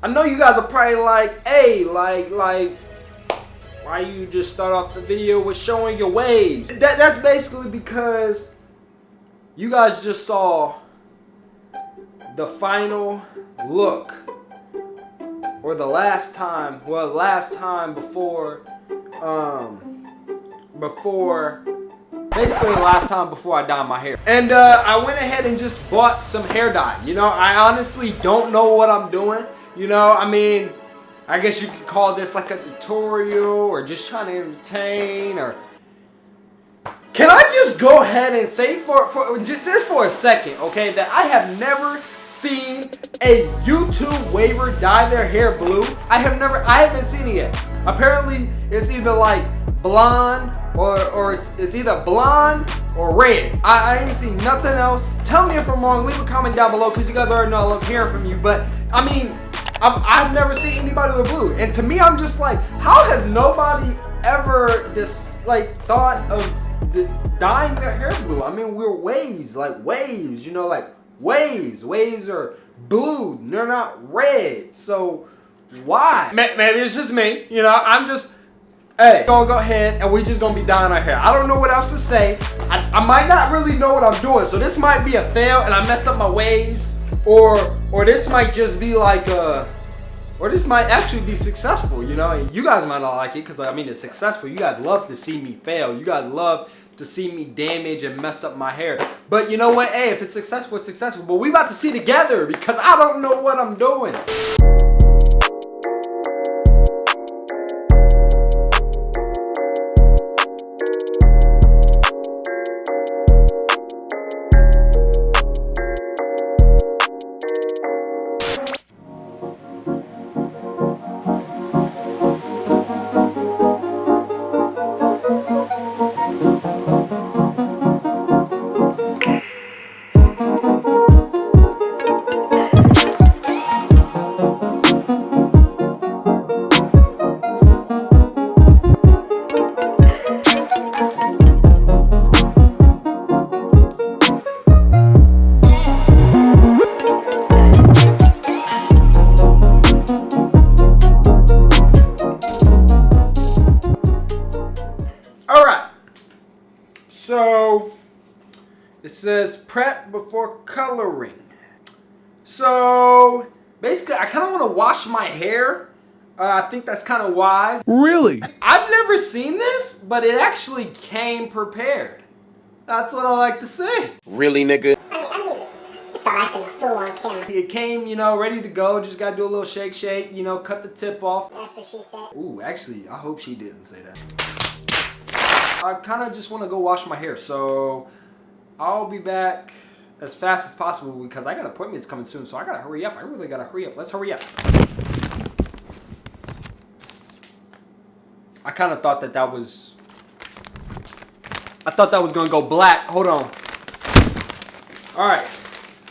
I know you guys are probably like, hey, like, why you just start off the video with showing your waves? That's basically because you guys just saw the final look, or the last time, basically the last time before I dyed my hair. And I went ahead and just bought some hair dye. You know, I honestly don't know what I'm doing. You know, I mean, I guess you could call this like a tutorial or just trying to entertain. Or can I just go ahead and say just for a second, okay, that I have never seen a YouTube waver dye their hair blue. I haven't seen it yet. Apparently it's either like blonde or it's either blonde or red. I ain't seen nothing else. Tell me if I'm wrong. Leave a comment down below because you guys already know I love hearing from you. But I mean, I've never seen anybody with blue. And to me, I'm just like, how has nobody ever just like thought of dyeing their hair blue? I mean, we're waves, you know, like waves. Waves are blue. They're not red. So why? Maybe it's just me. You know, I'm just, hey, gonna go ahead and we just gonna be dyeing our hair. I don't know what else to say. I might not really know what I'm doing. So this might be a fail and I mess up my waves. Or this might just be like or this might actually be successful, you know, and you guys might not like it because I mean it's successful. You guys love to see me fail. You guys love to see me damage and mess up my hair. But you know what? Hey, if it's successful, it's successful. But we about to see together because I don't know what I'm doing. So it says prep before coloring. So basically I kind of want to wash my hair. I think that's kind of wise. Really? I've never seen this, but it actually came prepared. That's what I like to say. Really, nigga? It's acting a fool on camera. It came, you know, ready to go. Just gotta do a little shake, you know, cut the tip off. That's what she said. Ooh, actually, I hope she didn't say that. I kind of just want to go wash my hair, so I'll be back as fast as possible because I got appointments coming soon, so I gotta hurry up. I really gotta hurry up. Let's hurry up. I kind of thought that was gonna go black. Hold on. All right.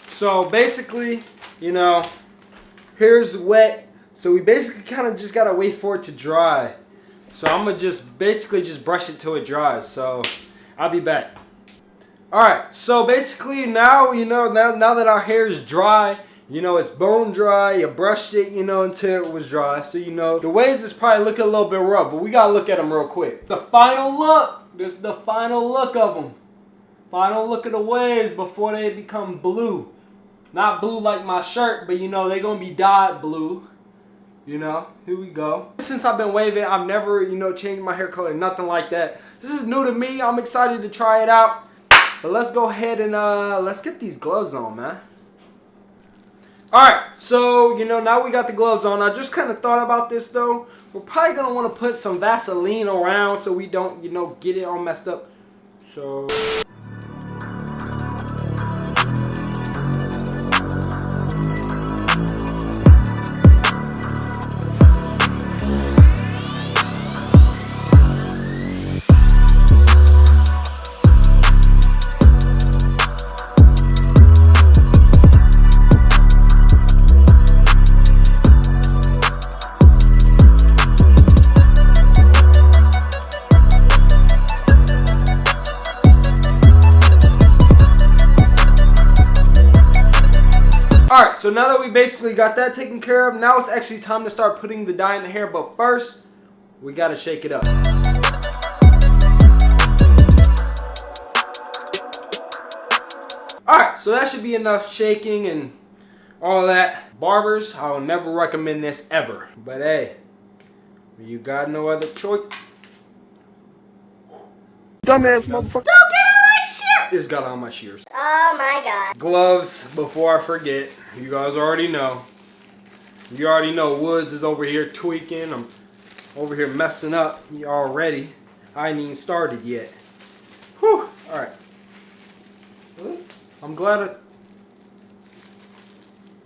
So basically, you know, hair's wet, so we basically kind of just gotta wait for it to dry. So I'm gonna just basically just brush it till it dries. So I'll be back. All right. So basically now, you know, now that our hair is dry, you know, it's bone dry. You brushed it, you know, until it was dry. So you know, the waves is probably looking a little bit rough, but we gotta look at them real quick. The final look. This is the final look of them. Final look of the waves before they become blue. Not blue like my shirt, but you know, they're gonna be dyed blue. You know, here we go. Since I've been waving, I've never, you know, changed my hair color, nothing like that. This is new to me. I'm excited to try it out. But let's go ahead and let's get these gloves on, man. Alright, so, you know, now we got the gloves on. I just kind of thought about this, though. We're probably going to want to put some Vaseline around so we don't, you know, get it all messed up. So... Alright, so now that we basically got that taken care of, now it's actually time to start putting the dye in the hair. But first, we gotta shake it up. Alright, so that should be enough shaking and all that. Barbers, I will never recommend this ever. But hey, you got no other choice. Dumbass motherfucker. Don't get on my shears! Just got on my shears. Oh my god. Gloves, before I forget. You guys already know. You already know Woods is over here tweaking. I'm over here messing up already. I ain't even started yet. Whew. Alright. I'm glad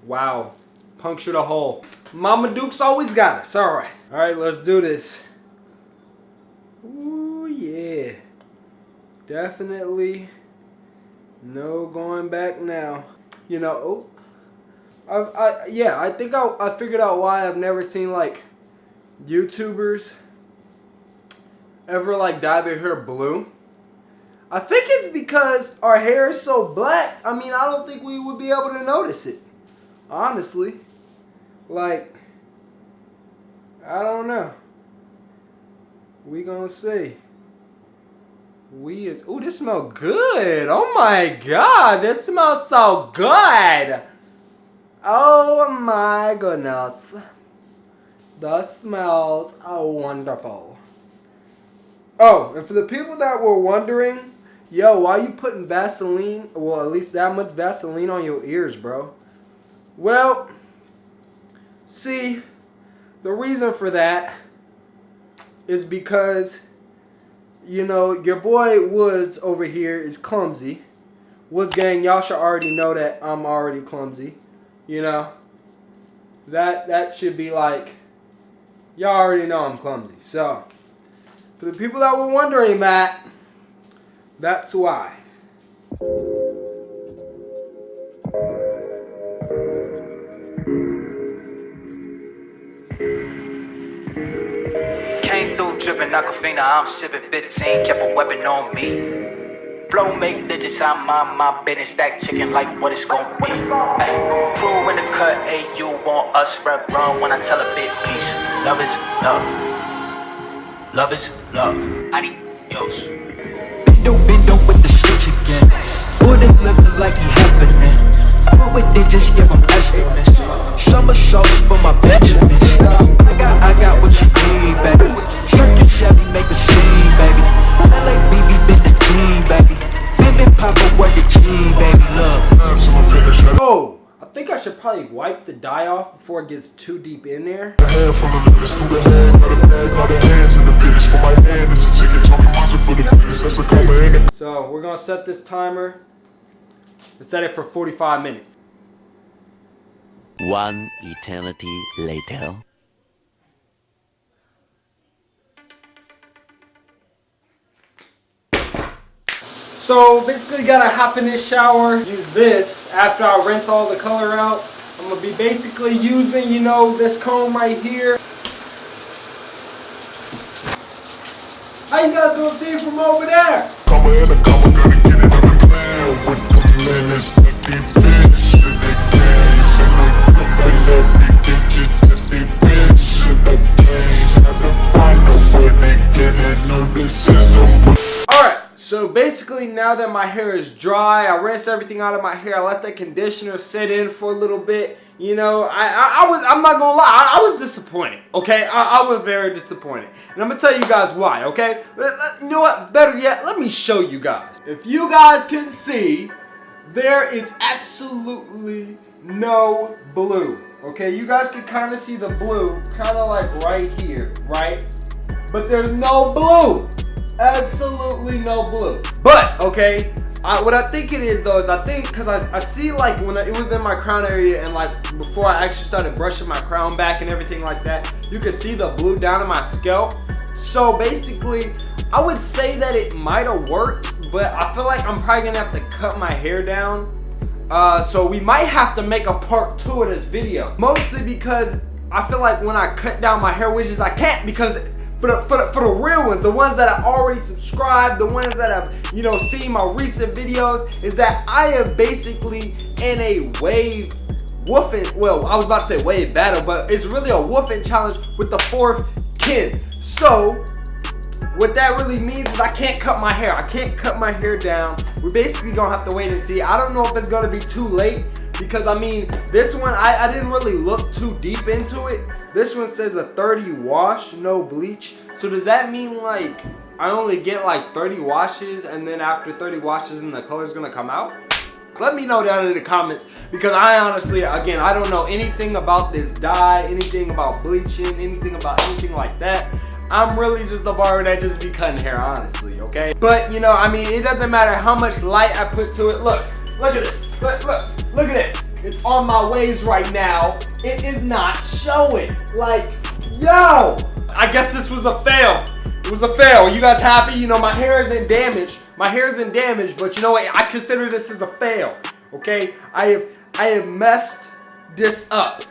wow. Punctured a hole. Mama Duke's always got us. Alright. Alright, let's do this. Ooh, yeah. Definitely no going back now. You know, I think I figured out why I've never seen like YouTubers ever like dye their hair blue. I think it's because our hair is so black. I mean, I don't think we would be able to notice it. Honestly. Like, I don't know. We gonna see. Ooh, this smells good. Oh my god, this smells so good. Oh my goodness. The smells are wonderful. Oh, and for the people that were wondering, yo, why you putting Vaseline, well, at least that much Vaseline on your ears, bro? Well, see, the reason for that is because, you know, your boy Woods over here is clumsy. Woods gang, y'all should already know that I'm already clumsy. You know, that should be like, y'all already know I'm clumsy. So, for the people that were wondering that, that's why. Came through dripping Aquafina, I'm sipping 15, kept a weapon on me. Flow make digits, I mind my business, stack chicken like what it's gon' be. Crew in the cut, hey, you want us, rep run when I tell a big piece. Love is love. Love is love. Adios. Bendo with the switch again. Wouldn't look like he happening. But with they just give him estimates. Summer sauce for my Benjamins. I got what you need, baby. Skirt the Chevy, make a scene, baby. I like BB, been the team, baby. Been Papa, work the team, baby. Look. Oh, I think I should probably wipe the dye off before it gets too deep in there. So we're gonna set this timer and set it for 45 minutes. One eternity later. So basically gotta hop in this shower, use this after I rinse all the color out. I'm gonna be basically using, you know, this comb right here. How you guys gonna see it from over there? Alright, so basically now that my hair is dry, I rinsed everything out of my hair, I let the conditioner sit in for a little bit. You know, I'm not gonna lie, I was disappointed, okay? I was very disappointed. And I'm gonna tell you guys why, okay? You know what, better yet, let me show you guys. If you guys can see, there is absolutely no blue, okay? You guys can kind of see the blue, kind of like right here, right? But there's no blue. Absolutely no blue. But, okay, what I think it is though is I think because I see like when it was in my crown area and like before I actually started brushing my crown back and everything like that, you can see the blue down in my scalp. So basically, I would say that it might have worked, but I feel like I'm probably gonna have to cut my hair down. So we might have to make a part 2 of this video. Mostly because I feel like when I cut down my hair wedges, I can't because for the real ones, the ones that have already subscribed, the ones that have, you know, seen my recent videos, is that I am basically in a wave woofing, well, I was about to say wave battle, but it's really a woofing challenge with the 4th kin. So what that really means is I can't cut my hair. I can't cut my hair down. We're basically gonna have to wait and see. I don't know if it's gonna be too late, because I mean, this one, I didn't really look too deep into it. This one says a 30 wash, no bleach. So does that mean like I only get like 30 washes, and then after 30 washes and the color's gonna come out? Let me know down in the comments, because I honestly, again, I don't know anything about this dye, anything about bleaching, anything like that. I'm really just a barber that just be cutting hair, honestly, okay? But, you know, I mean, it doesn't matter how much light I put to it. Look at this. Look at this. It's on my waves right now. It is not showing. Like, yo! I guess this was a fail. It was a fail. You guys happy? You know, my hair isn't damaged. My hair isn't damaged, but you know what? I consider this as a fail, okay? I have messed this up.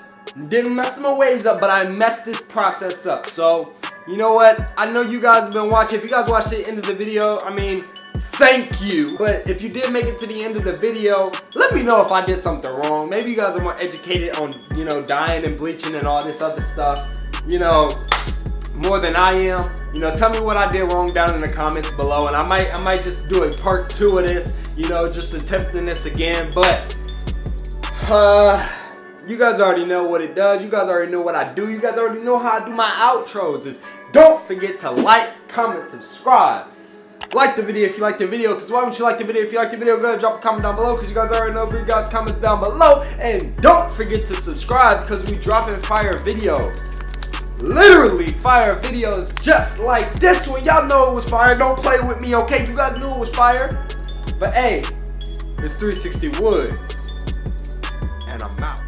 Didn't mess my waves up, but I messed this process up. So, you know what? I know you guys have been watching. If you guys watched the end of the video, I mean, thank you. But if you did make it to the end of the video, let me know if I did something wrong. Maybe you guys are more educated on, you know, dyeing and bleaching and all this other stuff, you know, more than I am. You know, tell me what I did wrong down in the comments below, and I might just do a part 2 of this, you know, just attempting this again. But you guys already know what it does. You guys already know what I do. You guys already know how I do my outros. Is don't forget to like, comment, subscribe. Like the video if you like the video, because why wouldn't you like the video if you like the video? Go ahead and drop a comment down below, because you guys already know. Leave guys comments down below. And don't forget to subscribe, because we dropping fire videos. Literally fire videos just like this one. Y'all know it was fire. Don't play with me, okay? You guys knew it was fire. But hey, it's 360 Woods, and I'm out.